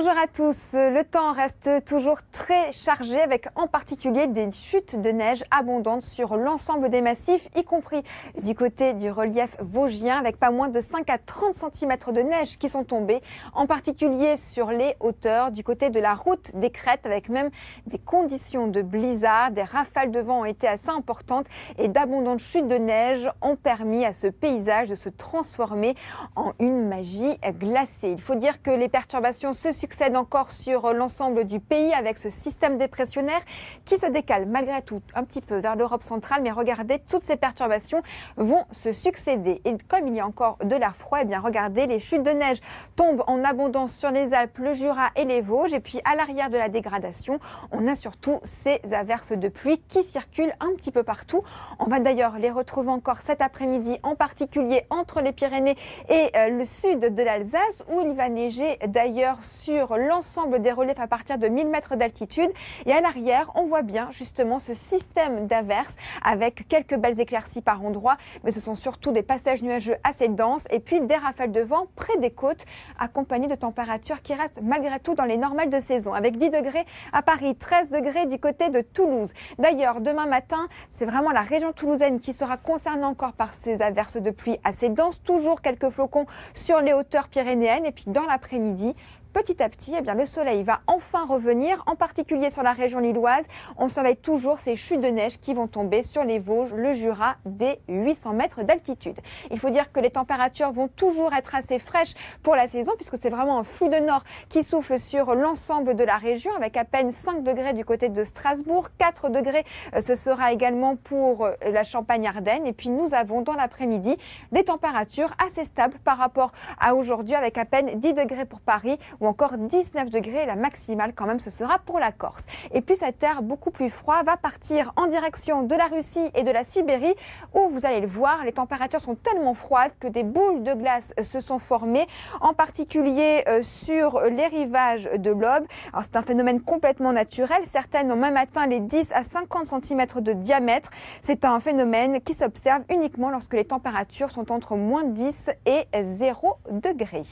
Bonjour à tous. Le temps reste toujours très chargé avec en particulier des chutes de neige abondantes sur l'ensemble des massifs, y compris du côté du relief vosgien avec pas moins de 5 à 30 cm de neige qui sont tombés, en particulier sur les hauteurs du côté de la route des crêtes avec même des conditions de blizzard. Des rafales de vent ont été assez importantes et d'abondantes chutes de neige ont permis à ce paysage de se transformer en une magie glacée. Il faut dire que les perturbations se succèdent encore sur l'ensemble du pays avec ce système dépressionnaire qui se décale malgré tout un petit peu vers l'Europe centrale. Mais regardez, toutes ces perturbations vont se succéder. Et comme il y a encore de l'air froid, eh bien regardez, les chutes de neige tombent en abondance sur les Alpes, le Jura et les Vosges. Et puis à l'arrière de la dégradation, on a surtout ces averses de pluie qui circulent un petit peu partout. On va d'ailleurs les retrouver encore cet après-midi, en particulier entre les Pyrénées et le sud de l'Alsace, où il va neiger d'ailleurs sur l'ensemble des reliefs à partir de 1000 mètres d'altitude. Et à l'arrière, on voit bien justement ce système d'averses avec quelques belles éclaircies par endroits, mais ce sont surtout des passages nuageux assez denses et puis des rafales de vent près des côtes, accompagnées de températures qui restent malgré tout dans les normales de saison, avec 10 degrés à Paris, 13 degrés du côté de Toulouse. D'ailleurs, demain matin, c'est vraiment la région toulousaine qui sera concernée encore par ces averses de pluie assez denses, toujours quelques flocons sur les hauteurs pyrénéennes. Et puis dans l'après-midi, petit à petit, eh bien, le soleil va enfin revenir, en particulier sur la région lilloise. On surveille toujours ces chutes de neige qui vont tomber sur les Vosges, le Jura, des 800 mètres d'altitude. Il faut dire que les températures vont toujours être assez fraîches pour la saison, puisque c'est vraiment un flux de nord qui souffle sur l'ensemble de la région, avec à peine 5 degrés du côté de Strasbourg, 4 degrés ce sera également pour la Champagne-Ardenne. Et puis nous avons dans l'après-midi des températures assez stables par rapport à aujourd'hui, avec à peine 10 degrés pour Paris, ou encore 19 degrés, la maximale quand même ce sera pour la Corse. Et puis cet air beaucoup plus froid va partir en direction de la Russie et de la Sibérie, où vous allez le voir, les températures sont tellement froides que des boules de glace se sont formées, en particulier sur les rivages de l'Aube. Alors c'est un phénomène complètement naturel, certaines ont même atteint les 10 à 50 cm de diamètre. C'est un phénomène qui s'observe uniquement lorsque les températures sont entre moins 10 et 0 degrés.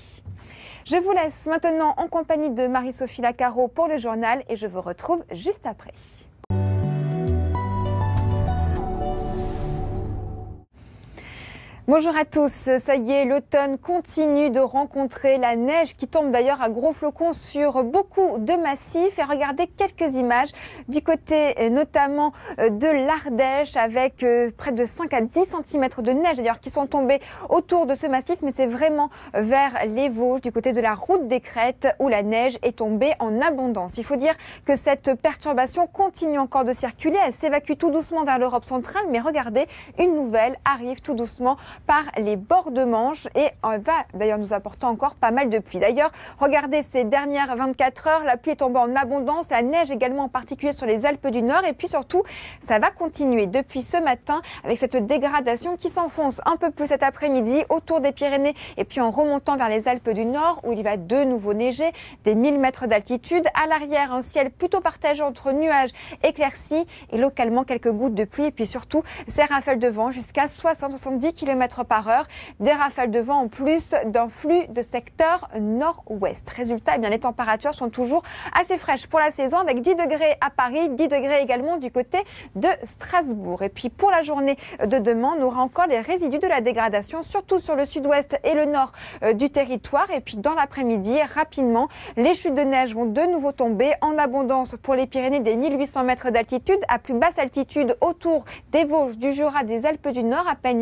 Je vous laisse maintenant en compagnie de Marie-Sophie Lacaro pour le journal et je vous retrouve juste après. Bonjour à tous, ça y est, l'automne continue de rencontrer la neige qui tombe d'ailleurs à gros flocons sur beaucoup de massifs. Et regardez quelques images du côté notamment de l'Ardèche avec près de 5 à 10 cm de neige d'ailleurs qui sont tombés autour de ce massif. Mais c'est vraiment vers les Vosges, du côté de la route des crêtes où la neige est tombée en abondance. Il faut dire que cette perturbation continue encore de circuler, elle s'évacue tout doucement vers l'Europe centrale. Mais regardez, une nouvelle arrive tout doucement par les bords de Manche et va d'ailleurs nous apporter encore pas mal de pluie. D'ailleurs, regardez ces dernières 24 heures, la pluie est tombée en abondance, la neige également en particulier sur les Alpes du Nord et puis surtout, ça va continuer depuis ce matin avec cette dégradation qui s'enfonce un peu plus cet après-midi autour des Pyrénées et puis en remontant vers les Alpes du Nord où il va de nouveau neiger des 1000 mètres d'altitude. À l'arrière, un ciel plutôt partagé entre nuages éclaircis et localement quelques gouttes de pluie et puis surtout ces rafales de vent jusqu'à 60-70 km par heure, des rafales de vent en plus d'un flux de secteur nord-ouest. Résultat, eh bien, les températures sont toujours assez fraîches pour la saison avec 10 degrés à Paris, 10 degrés également du côté de Strasbourg. Et puis pour la journée de demain, on aura encore les résidus de la dégradation, surtout sur le sud-ouest et le nord du territoire. Et puis dans l'après-midi, rapidement, les chutes de neige vont de nouveau tomber en abondance pour les Pyrénées des 1800 mètres d'altitude, à plus basse altitude autour des Vosges, du Jura, des Alpes du Nord, à peine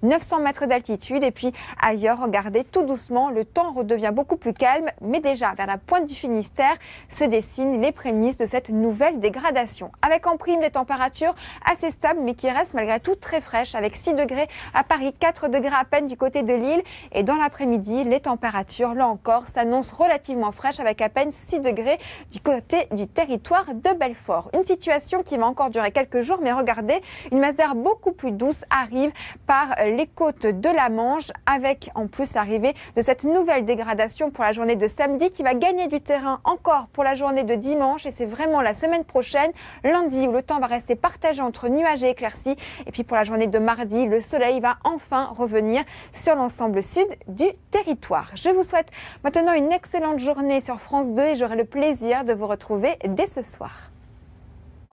900 mètres d'altitude. Et puis ailleurs, regardez, tout doucement, le temps redevient beaucoup plus calme, mais déjà vers la pointe du Finistère se dessinent les prémices de cette nouvelle dégradation. Avec en prime des températures assez stables, mais qui restent malgré tout très fraîches, avec 6 degrés à Paris, 4 degrés à peine du côté de Lille. Et dans l'après-midi, les températures, là encore, s'annoncent relativement fraîches, avec à peine 6 degrés du côté du territoire de Belfort. Une situation qui va encore durer quelques jours, mais regardez, une masse d'air beaucoup plus douce arrive par les côtes de la Manche, avec en plus l'arrivée de cette nouvelle dégradation pour la journée de samedi qui va gagner du terrain encore pour la journée de dimanche. Et c'est vraiment la semaine prochaine, lundi, où le temps va rester partagé entre nuages et éclaircies. Et puis pour la journée de mardi, le soleil va enfin revenir sur l'ensemble sud du territoire. Je vous souhaite maintenant une excellente journée sur France 2 et j'aurai le plaisir de vous retrouver dès ce soir.